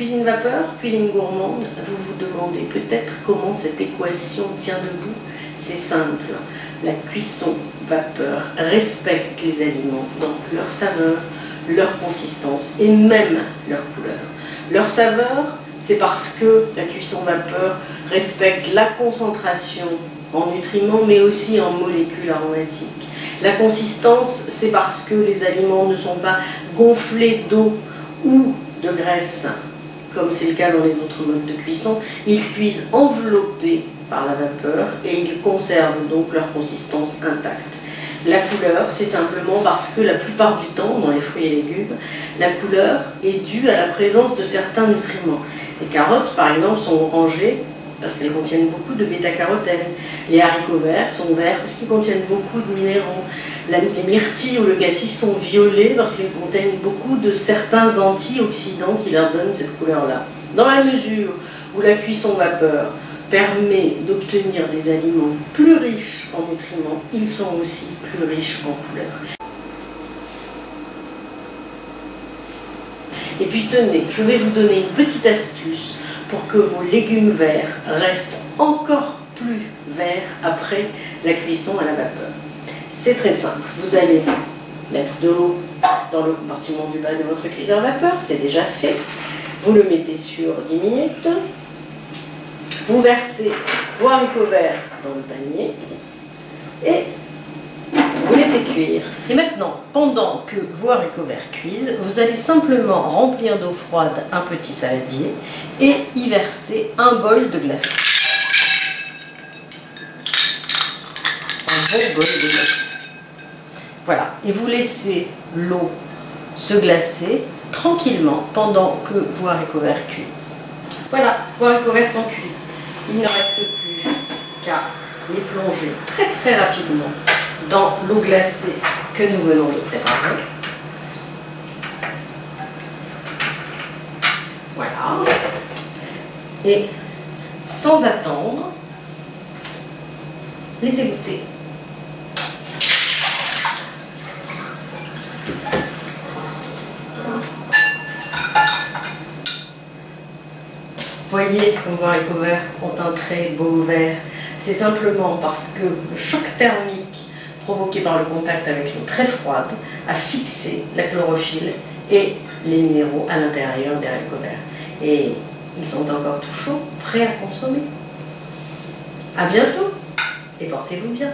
Cuisine vapeur, cuisine gourmande, vous vous demandez peut-être comment cette équation tient debout. C'est simple, la cuisson vapeur respecte les aliments dans leur saveur, leur consistance et même leur couleur. Leur saveur, c'est parce que la cuisson vapeur respecte la concentration en nutriments mais aussi en molécules aromatiques. La consistance, c'est parce que les aliments ne sont pas gonflés d'eau ou de graisse, comme c'est le cas dans les autres modes de cuisson. Ils cuisent enveloppés par la vapeur et ils conservent donc leur consistance intacte. La couleur, c'est simplement parce que la plupart du temps, dans les fruits et légumes, la couleur est due à la présence de certains nutriments. Les carottes, par exemple, sont orangées parce qu'elles contiennent beaucoup de bêta-carotène. Les haricots verts sont verts parce qu'ils contiennent beaucoup de minéraux. Les myrtilles ou le cassis sont violets parce qu'ils contiennent beaucoup de certains antioxydants qui leur donnent cette couleur-là. Dans la mesure où la cuisson vapeur permet d'obtenir des aliments plus riches en nutriments, ils sont aussi plus riches en couleurs. Et puis tenez, je vais vous donner une petite astuce pour que vos légumes verts restent encore plus verts après la cuisson à la vapeur. C'est très simple, vous allez mettre de l'eau dans le compartiment du bas de votre cuiseur vapeur, c'est déjà fait. Vous le mettez sur 10 minutes. Vous versez vos haricots verts dans le panier et vous laissez cuire. Et maintenant, pendant que vos haricots verts cuisent, vous allez simplement remplir d'eau froide un petit saladier et y verser un bol de glaçons. Un bon bol de glaçons. Voilà, et vous laissez l'eau se glacer tranquillement pendant que vos haricots verts cuisent. Voilà, vos haricots verts sont cuits. Il ne reste plus qu'à les plonger très très rapidement dans l'eau glacée que nous venons de préparer. Voilà. Et sans attendre, les égoutter. Voyez, vos haricots verts ont un très beau vert. C'est simplement parce que le choc thermique provoqué par le contact avec l'eau très froide a fixé la chlorophylle et les minéraux à l'intérieur des haricots verts. Et ils sont encore tout chauds, prêts à consommer. À bientôt et portez-vous bien.